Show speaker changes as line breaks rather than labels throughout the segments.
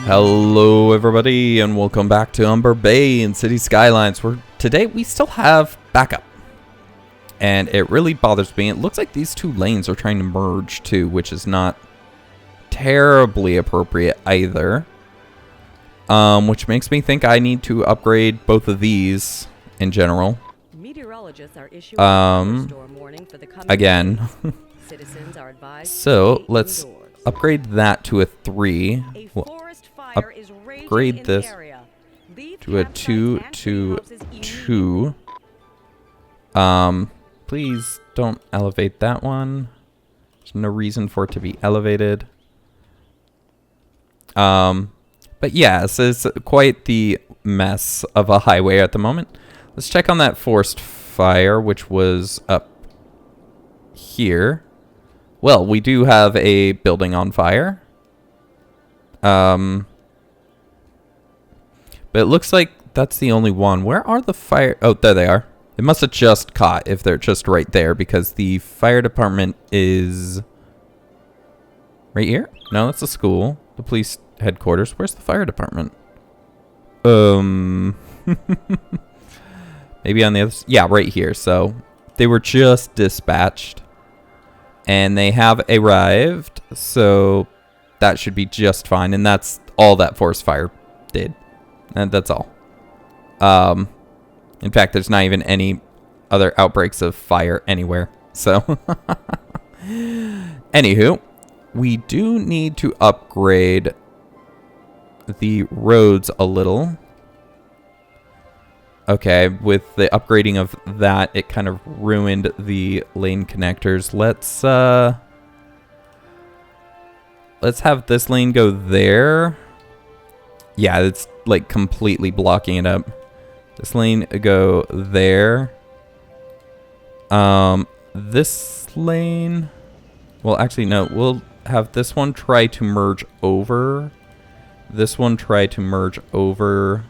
Hello everybody and welcome back to Umber Bay in City Skylines, where today we still have backup. And it really bothers me. It looks like these two lanes are trying to merge too, which is not terribly appropriate either. Which makes me think I need to upgrade both of these in general.
Meteorologists are issuing a storm warning for the coming
again.
Citizens are advised
So
to stay
let's
indoors.
upgrade that to a 3.
A
We'll
forest fire is raging
upgrade
in
this
the area. Leave
to a
campsites
2
and
to
greenhouses
2. Please don't elevate that one. There's no reason for it to be elevated. But yeah, so it's quite the mess of a highway at the moment. Let's check on that forest fire, which was up here. Well, we do have a building on fire. But it looks like that's the only one. Where are the fire? Oh, there they are. It must have just caught if they're just right there, because the fire department is right here. No, that's the school. The police headquarters. Where's the fire department? Maybe on the other. Yeah, right here. So they were just dispatched, and they have arrived. So that should be just fine. And that's all that forest fire did. And that's all. In fact, there's not even any other outbreaks of fire anywhere. So, anywho, we do need to upgrade the roads a little. Okay, with the upgrading of that, it kind of ruined the lane connectors. Let's have this lane go there. Yeah, it's like completely blocking it up. This lane go there. This lane. Well, actually, no. We'll have this one try to merge over. This one try to merge over.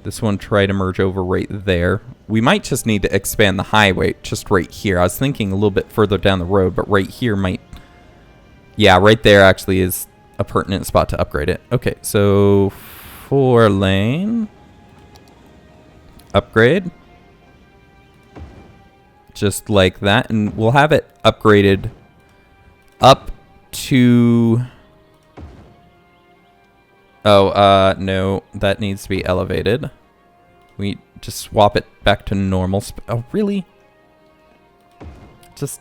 This one try to merge over right there. We might just need to expand the highway just right here. I was thinking a little bit further down the road, but right here might. Yeah, right there actually is a pertinent spot to upgrade it. Okay, so 4 lane. Upgrade. Just like that. And we'll have it upgraded up to... Oh, no. That needs to be elevated. We just swap it back to normal. Oh, really? Just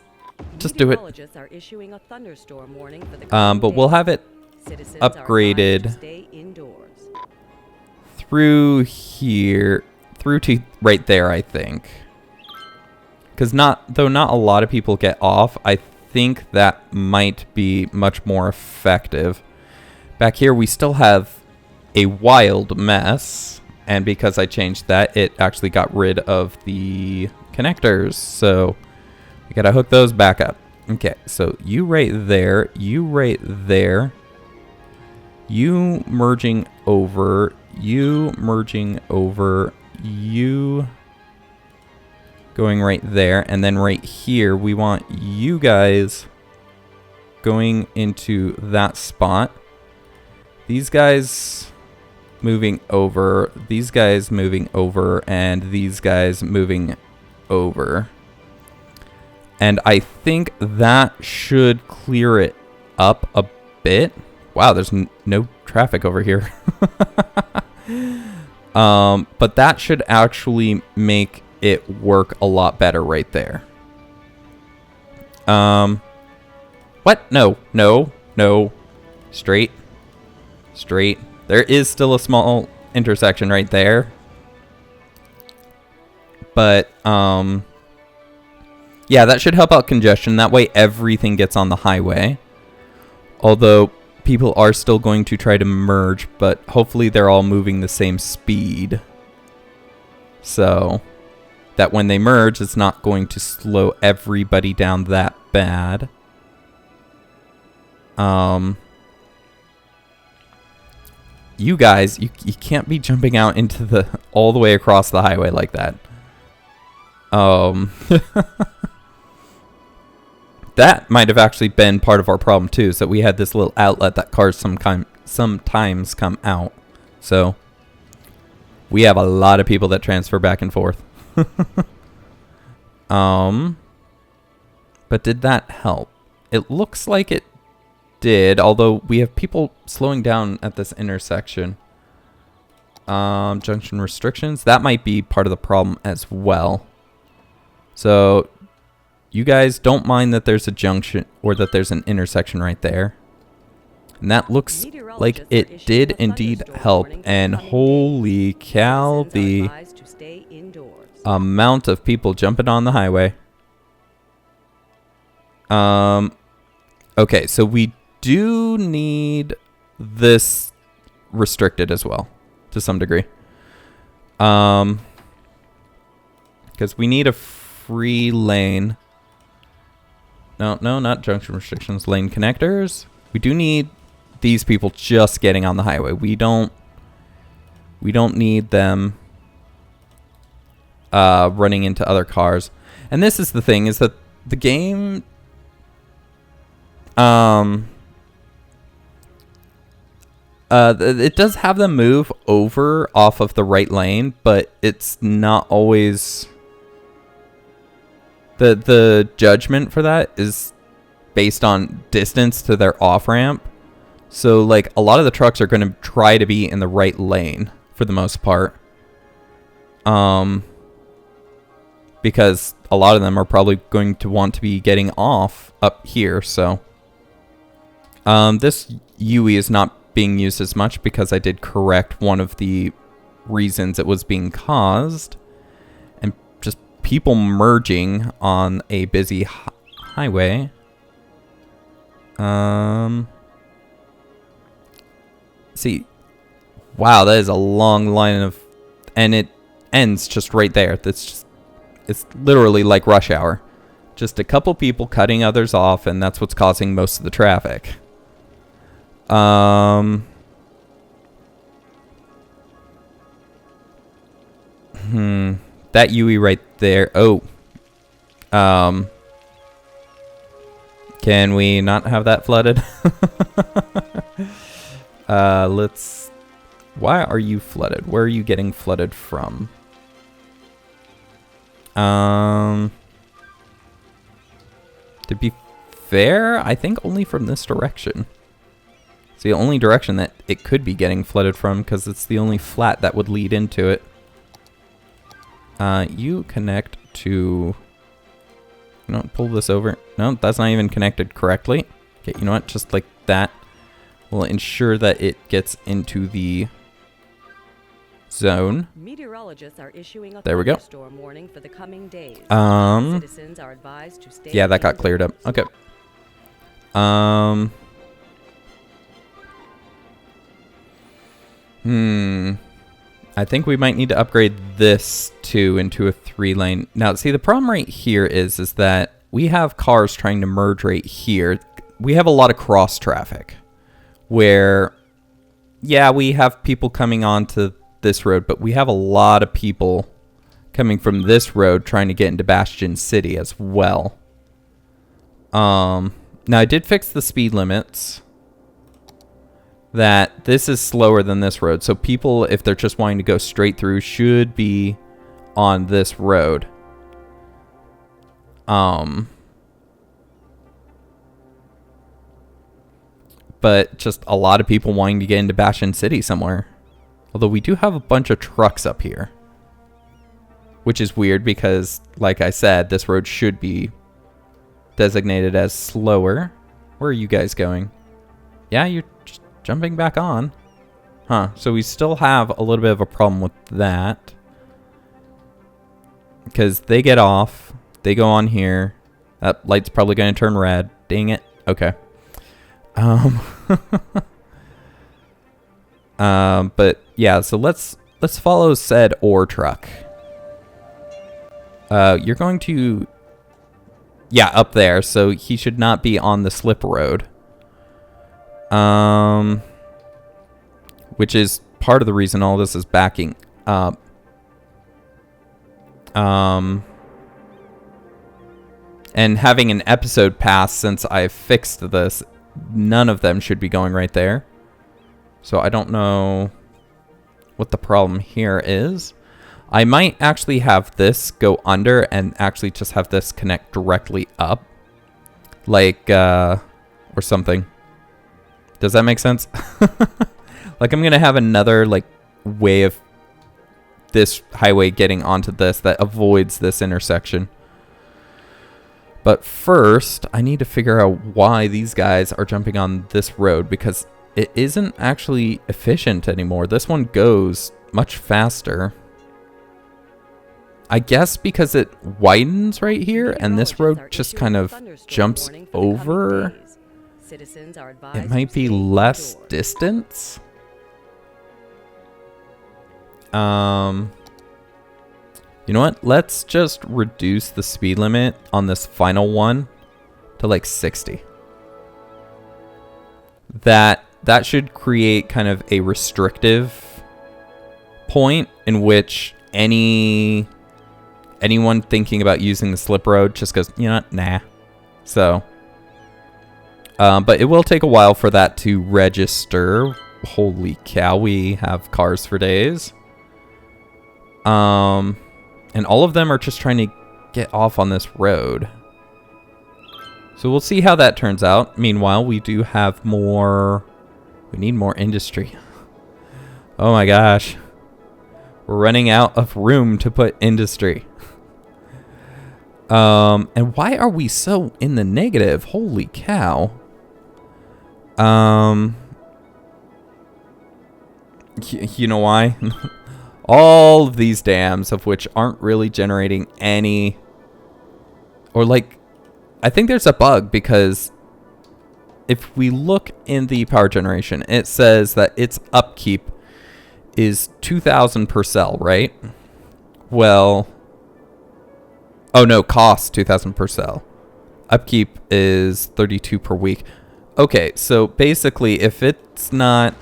do it.
Are issuing a thunderstorm warning for the
But we'll have it
Citizens
upgraded
are advised to stay indoors.
through here, through to right there, I think. Because though not a lot of people get off, I think that might be much more effective. Back here, we still have a wild mess, and because I changed that, it actually got rid of the connectors. So we gotta hook those back up. Okay, so you right there, you right there, you merging over, you merging over, you going right there, and then right here we want you guys going into that spot. These guys moving over, these guys moving over, and these guys moving over. And I think that should clear it up a bit. Wow, there's no traffic over here. But that should actually make it work a lot better right there. What? No. Straight. There is still a small intersection right there. But, yeah, that should help out congestion. That way everything gets on the highway. Although people are still going to try to merge, but hopefully they're all moving the same speed. So that when they merge, it's not going to slow everybody down that bad. You guys, you can't be jumping out into all the way across the highway like that. that might have actually been part of our problem too, is that we had this little outlet that cars sometimes come out. So we have a lot of people that transfer back and forth. But did that help? It looks like it did, although we have people slowing down at this intersection. Junction restrictions, that might be part of the problem as well. So you guys don't mind that there's a junction or that there's an intersection right there. And that looks like it did indeed help. And holy cow, the amount of people jumping on the highway. Okay, so we do need this restricted as well, to some degree. Because we need a free lane. No, not junction restrictions, lane connectors. We do need these people just getting on the highway. We don't need them running into other cars. And this is the thing, is that the game it does have them move over off of the right lane, but it's not always the judgment for that is based on distance to their off ramp. So like a lot of the trucks are going to try to be in the right lane for the most part. Because a lot of them are probably going to want to be getting off up here, so this UE is not being used as much because I did correct one of the reasons it was being caused. And just people merging on a busy highway. See, wow, that is a long line of, and it ends just right there. It's literally like rush hour. Just a couple people cutting others off, and that's what's causing most of the traffic. That UE right there. Oh. Can we not have that flooded? Why are you flooded? Where are you getting flooded from? To be fair, I think only from this direction. It's the only direction that it could be getting flooded from, because it's the only flat that would lead into it. You connect to... No, pull this over. No, that's not even connected correctly. Okay, you know what? Just like that. We'll ensure that it gets into the zone.
Meteorologists are issuing a
there we go.
thunderstorm warning for the coming days.
Citizens
are advised to stay
yeah, that got cleared up. Okay. I think we might need to upgrade this too into a 3-lane. Now, see, the problem right here is that we have cars trying to merge right here. We have a lot of cross traffic where, yeah, we have people coming onto this road, but we have a lot of people coming from this road trying to get into Bastion City as well. Now, I did fix the speed limits. That this is slower than this road. So people, if they're just wanting to go straight through, should be on this road. But just a lot of people wanting to get into Bastion City somewhere. Although we do have a bunch of trucks up here. Which is weird because, like I said, this road should be designated as slower. Where are you guys going? Yeah, you're just jumping back on. Huh, so we still have a little bit of a problem with that. Because they get off. They go on here. That light's probably going to turn red. Dang it. Okay. But yeah, so let's follow said ore truck. You're going to... Yeah, up there. So he should not be on the slip road. Which is part of the reason all this is backing up. And having an episode pass since I fixed this, none of them should be going right there. So I don't know what the problem here is. I might actually have this go under and actually just have this connect directly up. Like, or something. Does that make sense? Like, I'm going to have another, like, way of this highway getting onto this that avoids this intersection. But first, I need to figure out why these guys are jumping on this road, because it isn't actually efficient anymore. This one goes much faster. I guess because it widens right here, and this road just kind of jumps over. It might be less distance. You know what? Let's just reduce the speed limit on this final one to like 60. That should create kind of a restrictive point in which anyone thinking about using the slip road just goes, you know what, nah. So, but it will take a while for that to register. Holy cow, we have cars for days. And all of them are just trying to get off on this road. So we'll see how that turns out. Meanwhile, we do have more. We need more industry. Oh my gosh. We're running out of room to put industry. And why are we so in the negative? Holy cow. You know why? All of these dams, of which aren't really generating any, or like, I think there's a bug, because if we look in the power generation, it says that its upkeep is 2,000 per cell, right? Well, oh no, cost 2,000 per cell. Upkeep is 32 per week. Okay, so basically, if it's not,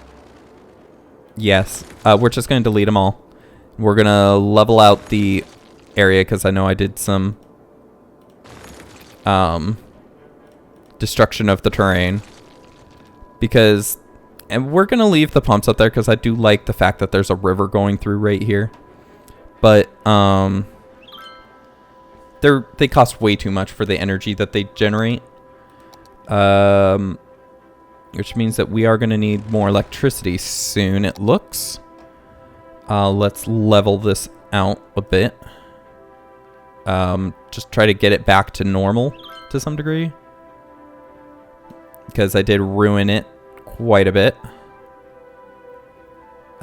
yes, we're just going to delete them all. We're going to level out the area, because I know I did some destruction of the terrain. Because, and we're going to leave the pumps up there, because I do like the fact that there's a river going through right here. But, they cost way too much for the energy that they generate. Which means that we are going to need more electricity soon, it looks. Let's level this out a bit. Just try to get it back to normal to some degree, because I did ruin it quite a bit.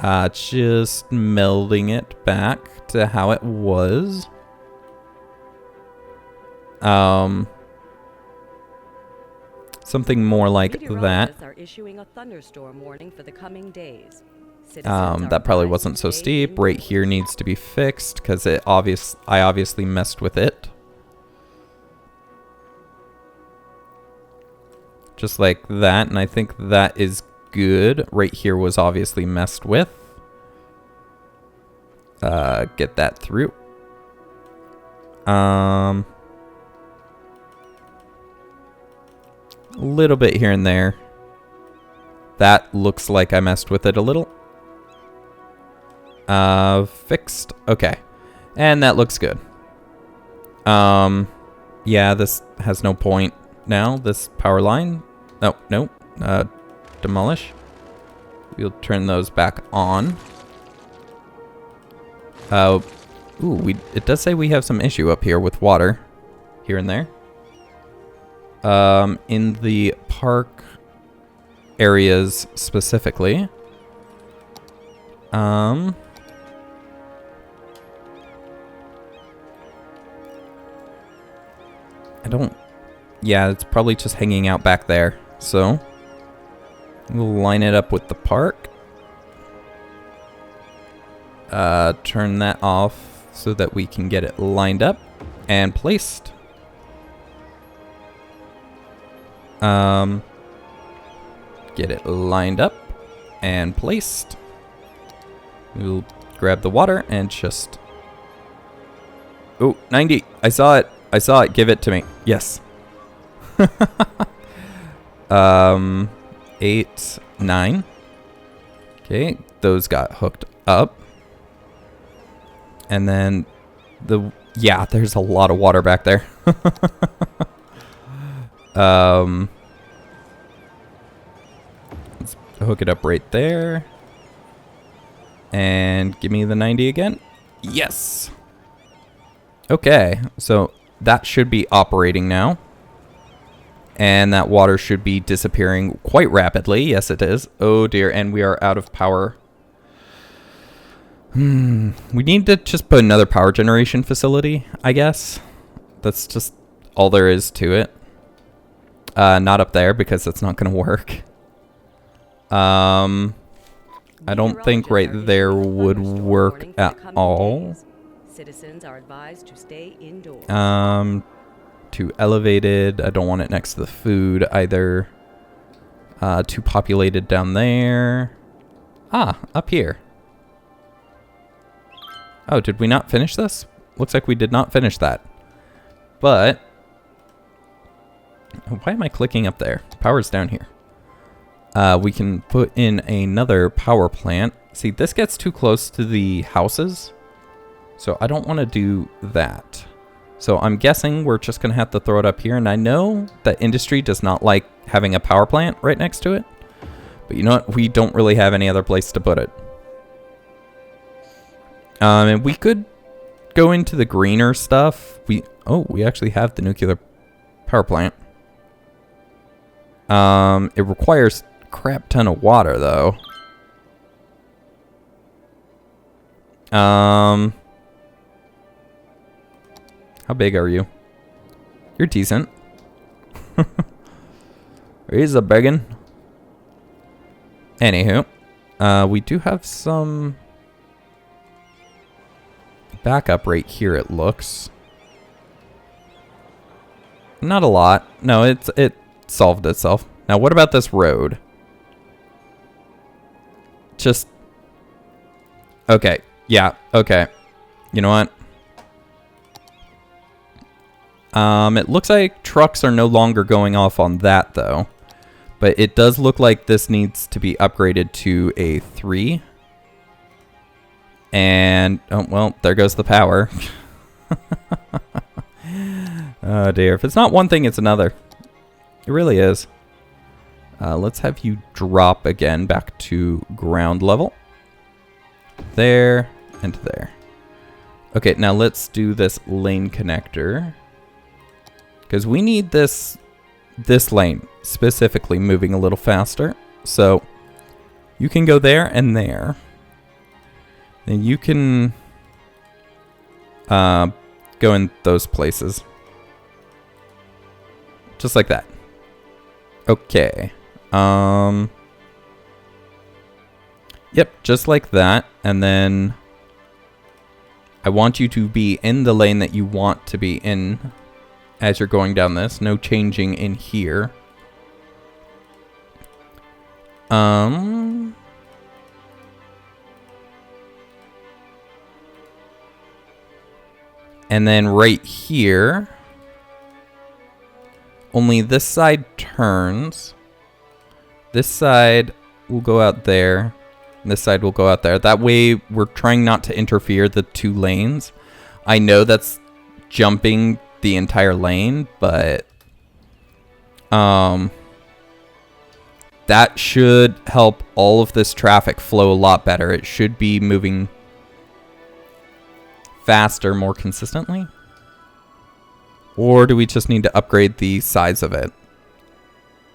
Just melding it back to how it was. Something more like that.
Are issuing a thunderstorm warning for the coming days.
That probably wasn't so steep. Right here needs to be fixed, because I obviously messed with it. Just like that, and I think that is good. Right here was obviously messed with. Get that through. A little bit here and there. That looks like I messed with it a little. Fixed. Okay. And that looks good. Yeah, this has no point now. This power line. Oh, no. Demolish. We'll turn those back on. Ooh, it does say we have some issue up here with water. Here and there. In the park areas specifically. Yeah, it's probably just hanging out back there. So, we'll line it up with the park. Turn that off so that we can get it lined up and placed. Get it lined up and placed. We'll grab the water and just... Oh, 90. I saw it. I saw it. Give it to me. Yes. 8, 9. Okay, those got hooked up. And then yeah, there's a lot of water back there. Let's hook it up right there. And give me the 90 again. Yes. Okay, so that should be operating now. And that water should be disappearing quite rapidly. Yes, it is. Oh dear, and we are out of power. We need to just put another power generation facility, I guess. That's just all there is to it. Not up there because that's not going to work. I don't think right there would work at all.
Citizens are advised to stay indoors.
Too elevated. I don't want it next to the food either. Too populated down there. Ah, up here. Oh, did we not finish this? Looks like we did not finish that. But why am I clicking up there? Power's down here. We can put in another power plant. See, this gets too close to the houses, so I don't want to do that. So I'm guessing we're just going to have to throw it up here. And I know that industry does not like having a power plant right next to it. But you know what? We don't really have any other place to put it. And we could go into the greener stuff. We actually have the nuclear power plant. It requires a crap ton of water, though. How big are you? You're decent. He's a biggin. Anywho, we do have some backup right here, it looks. Not a lot. No, it solved itself. Now, what about this road? Just... Okay. Yeah, okay. You know what? It looks like trucks are no longer going off on that, though. But it does look like this needs to be upgraded to a 3. And, oh, well, there goes the power. Oh, dear. If it's not one thing, it's another. It really is. Let's have you drop again back to ground level. There and there. Okay, now let's do this lane connector. Because we need this lane specifically moving a little faster. So you can go there and there. Then you can go in those places. Just like that. Okay. Yep, just like that. And then I want you to be in the lane that you want to be in as you're going down this. No changing in here. And then right here, only this side turns. This side will go out there. And this side will go out there. That way, we're trying not to interfere the two lanes. I know that's jumping the entire lane, but that should help all of this traffic flow a lot better. It should be moving faster more consistently. Or do we just need to upgrade the size of it?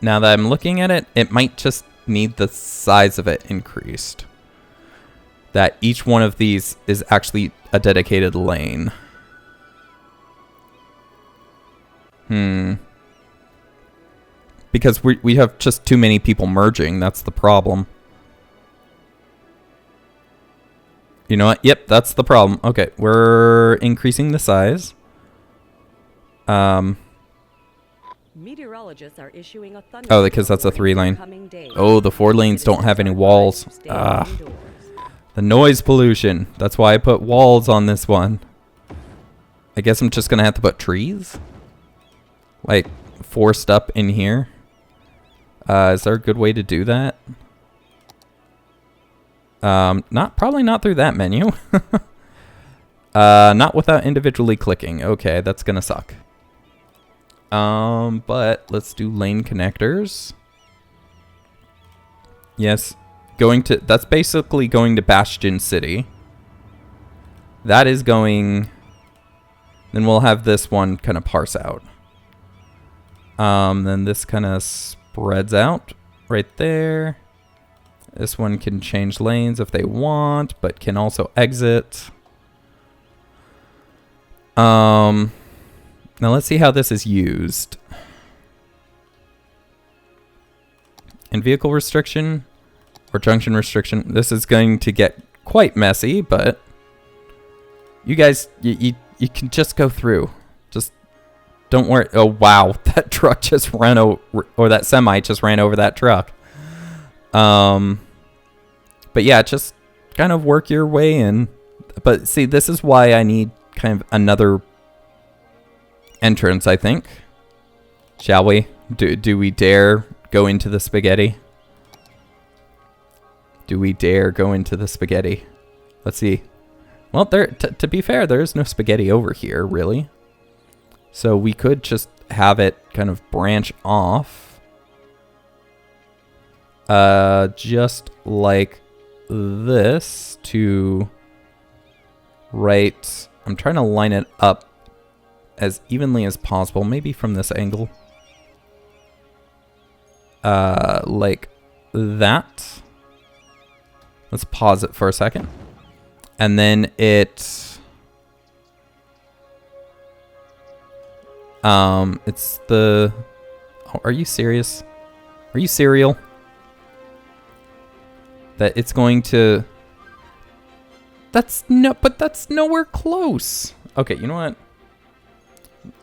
Now that I'm looking at it, it might just need the size of it increased. That each one of these is actually a dedicated lane. Because we have just too many people merging. That's the problem. You know what? Yep, that's the problem. Okay, we're increasing the size.
Meteorologists are issuing a
oh, because that's a 3-lane. Oh, the 4 lanes don't have any walls. The noise pollution. That's why I put walls on this one. I guess I'm just gonna have to put trees, like, forced up in here. Is there a good way to do that? Probably not through that menu. Not without individually clicking. Okay, that's gonna suck. But let's do lane connectors. Yes, that's basically going to Bastion City. That is going, then we'll have this one kind of parse out. Then this kind of spreads out right there. This one can change lanes if they want, but can also exit. Now let's see how this is used. In vehicle restriction or junction restriction, this is going to get quite messy, but you guys, you can just go through. Just don't worry. Oh, wow. That truck just ran over, or that semi just ran over that truck. But yeah, just kind of work your way in. But see, this is why I need kind of another entrance, I think. Shall we? Do we dare go into the spaghetti? Do we dare go into the spaghetti? Let's see. Well, to be fair, there's no spaghetti over here, really. So we could just have it kind of branch off. Just like this to right. I'm trying to line it up as evenly as possible. Maybe from this angle. Like that. Let's pause it for a second. And then it's the, oh, are you serious? Are you serial? That it's going to, that's nowhere close. Okay, you know what?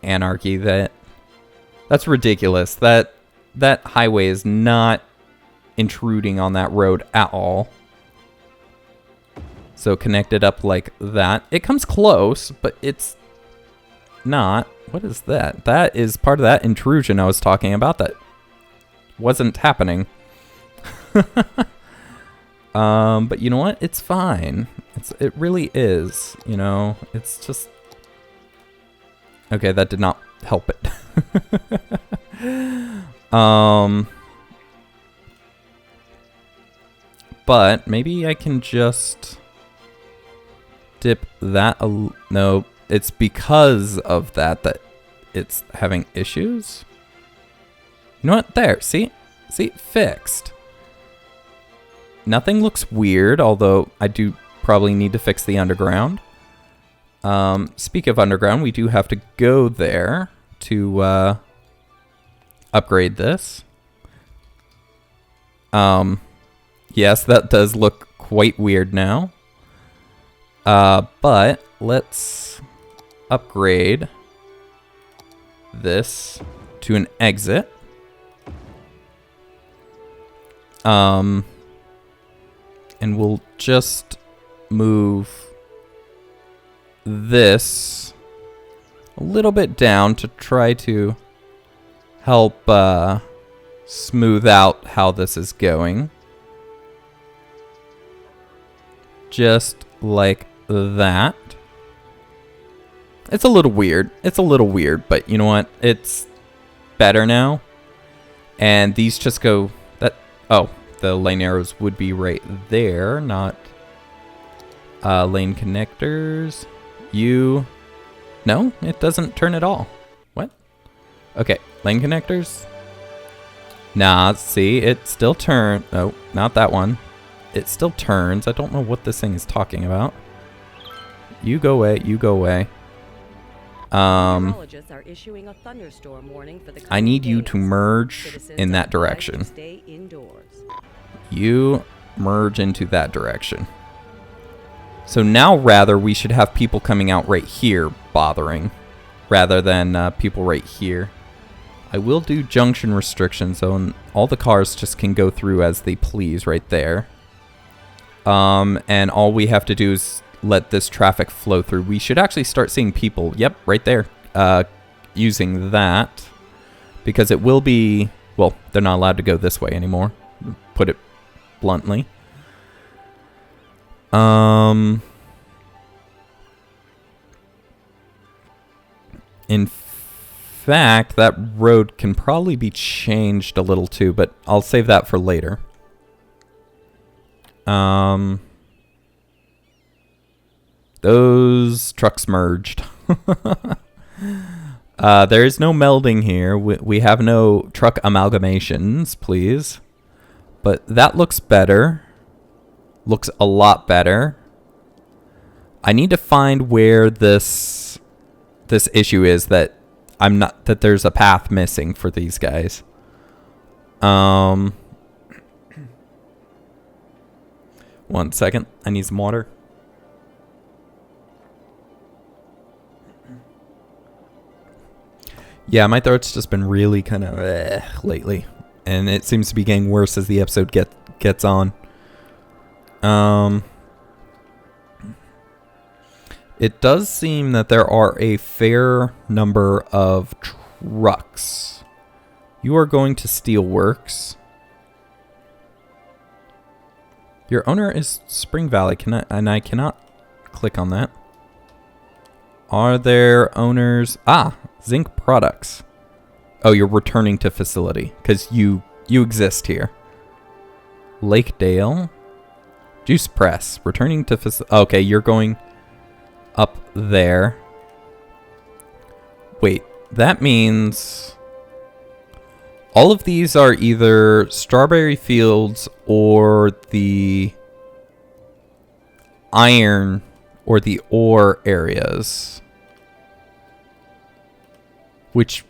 Anarchy, that's ridiculous. That highway is not intruding on that road at all. So connect it up like that. It comes close, but it's not. What is that? That is part of that intrusion I was talking about that wasn't happening. But you know what? It's fine. It really is. You know, it's just. Okay, that did not help it. But maybe I can just dip that. No, it's because of that it's having issues. You know what? There. See, fixed. Nothing looks weird, although I do probably need to fix the underground. Speak of underground, we do have to go there to upgrade this. Yes, that does look quite weird now. But let's upgrade this to an exit. And we'll just move this a little bit down to try to help smooth out how this is going. Just like that. It's a little weird. But you know what? It's better now. And these just go that. Oh, the lane arrows would be right there, not lane connectors. No, it doesn't turn at all. What? Okay, lane connectors. Nah, see, it still turns. No, not that one. It still turns. I don't know what this thing is talking about. You go away. You go away.
Meteorologists are issuing a thunderstorm warning for the
I need you
days.
to merge
Citizens
in
are
that
advised
direction.
to stay indoors.
You merge into that direction. So now, rather, we should have people coming out right here bothering, rather than people right here. I will do junction restrictions, so all the cars just can go through as they please right there. And all we have to do is let this traffic flow through. We should actually start seeing people, yep, right there, using that. Because it will be, well, they're not allowed to go this way anymore, put it bluntly. In fact, that road can probably be changed a little too, but I'll save that for later. Those trucks merged. There is no melding here. We have no truck amalgamations, please. But that looks better. Looks a lot better. I need to find where this issue is that there's a path missing for these guys. One second. I need some water. Yeah, my throat's just been really kind of lately, and it seems to be getting worse as the episode gets on. It does seem that there are a fair number of trucks. You are going to Steelworks. Your owner is Spring Valley. I cannot click on that. Are there owners? Zinc Products. Oh, you're returning to facility because you exist here. Lakedale. Juice Press. Returning to facility. Okay, you're going up there. Wait, that means all of these are either Strawberry Fields or the iron or the ore areas. Which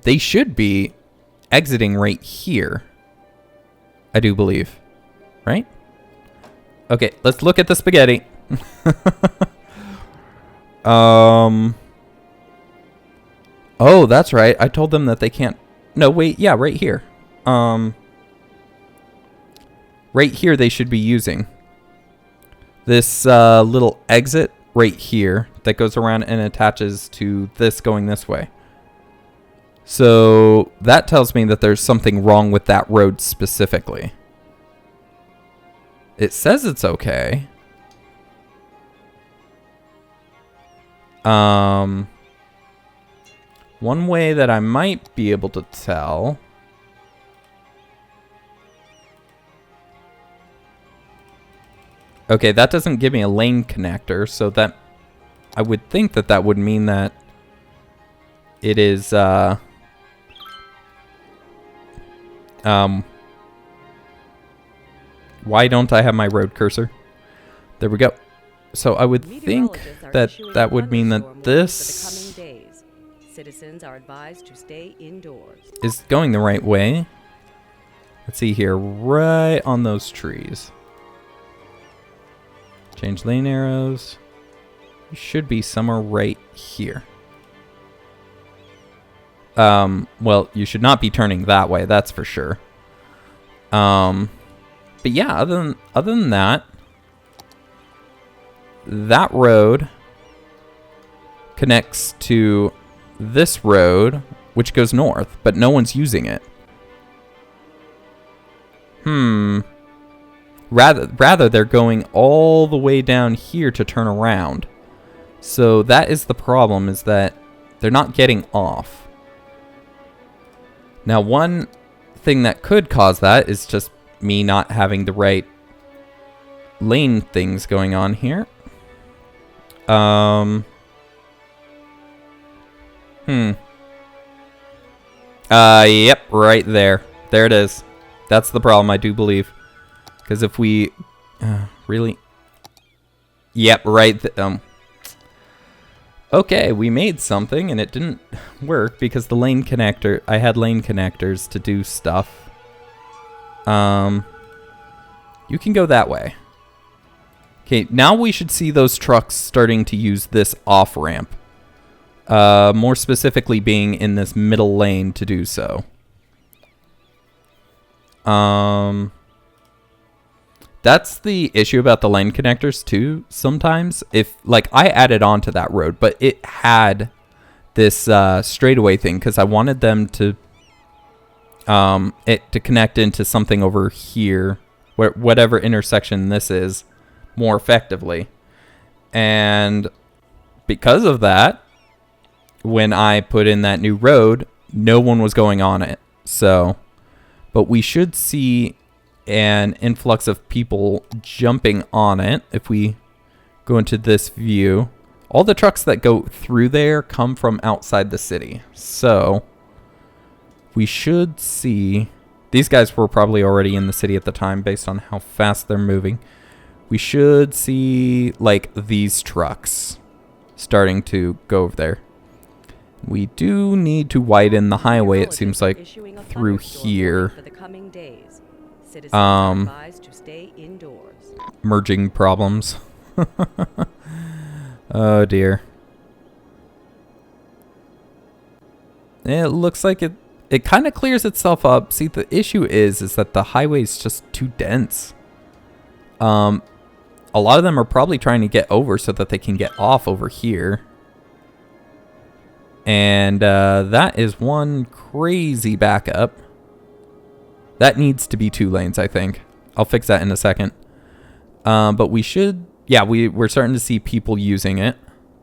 they should be exiting right here. I do believe. Right? Okay, let's look at the spaghetti. Oh, that's right. I told them that they can't. No, wait. Yeah, right here. Right here they should be using this little exit right here that goes around and attaches to this going this way. So that tells me that there's something wrong with that road specifically. It says it's okay. One way that I might be able to tell. Okay, that doesn't give me a lane connector, so that I would think that that would mean that it is why don't I have my road cursor? There we go. So I would think that that would mean that this
citizens are advised to stay indoors.
Is going the right way. Let's see here, right on those trees. Change lane arrows. You should be somewhere right here. Well, you should not be turning that way, that's for sure. But yeah, other than that, that road connects to this road, which goes north, but no one's using it. Rather, they're going all the way down here to turn around. So that is the problem, is that they're not getting off. Now, one thing that could cause that is just me not having the right lane things going on here. Yep, right there. There it is. That's the problem, I do believe. Because if we... really? Yep, right. Okay, we made something and it didn't work because the lane connector... I had lane connectors to do stuff. You can go that way. Okay, now we should see those trucks starting to use this off-ramp. More specifically being in this middle lane to do so. That's the issue about the lane connectors too. Sometimes if like I added on to that road, but it had this straightaway thing because I wanted them to it to connect into something over here, whatever intersection this is, more effectively. And because of that, when I put in that new road, no one was going on it. So, but we should see an influx of people jumping on it if we go into this view. All the trucks that go through there come from outside the city. So we should see, these guys were probably already in the city at the time based on how fast they're moving. We should see like these trucks starting to go over there. We do need to widen the highway, it seems like, through here. Merging problems. Oh dear. It looks like it kind of clears itself up. See, the issue is that the highway is just too dense. A lot of them are probably trying to get over so that they can get off over here. And that is one crazy backup. That needs to be 2 lanes, I think. I'll fix that in a second. But we should, yeah, we're starting to see people using it.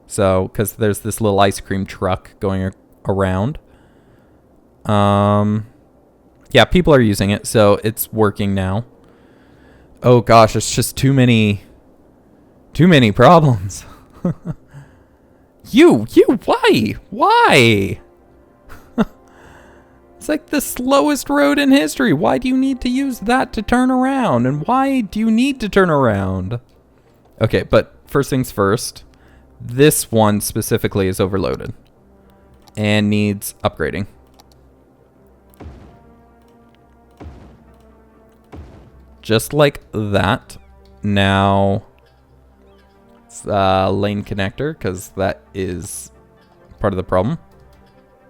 So, because there's this little ice cream truck going around. Yeah, people are using it, so it's working now. Oh gosh, it's just too many problems. Why? It's like the slowest road in history. Why do you need to use that to turn around? And why do you need to turn around? Okay, but first things first. This one specifically is overloaded and needs upgrading. Just like that. Now, it's lane connector, because that is part of the problem.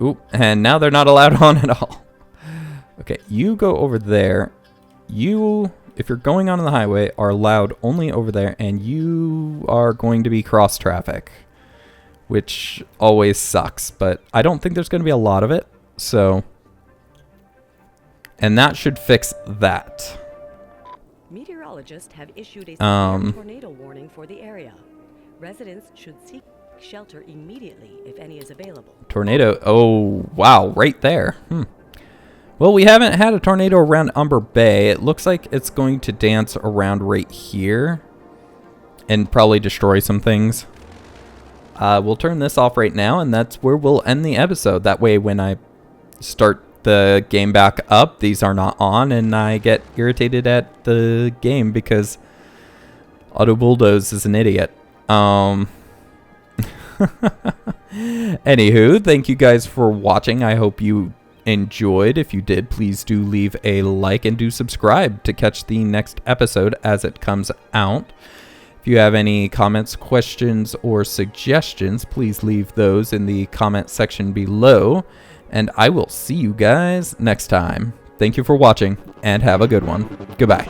Ooh, and now they're not allowed on at all. Okay, you go over there. You, if you're going on the highway, are allowed only over there, and you are going to be cross traffic, which always sucks, but I don't think there's going to be a lot of it, so. And that should fix that.
Meteorologists have issued a tornado warning for the area. Residents should seek shelter immediately if any is available.
Tornado. Oh, wow. Right there. Well, we haven't had a tornado around Umber Bay. It looks like it's going to dance around right here and probably destroy some things. We'll turn this off right now, and that's where we'll end the episode. That way, when I start the game back up, these are not on, and I get irritated at the game because Bulldoze is an idiot. Anywho, thank you guys for watching. I hope you enjoyed. If you did, please do leave a like and do subscribe to catch the next episode as it comes out. If you have any comments, questions, or suggestions, please leave those in the comment section below, and I will see you guys next time. Thank you for watching, and have a good one. Goodbye.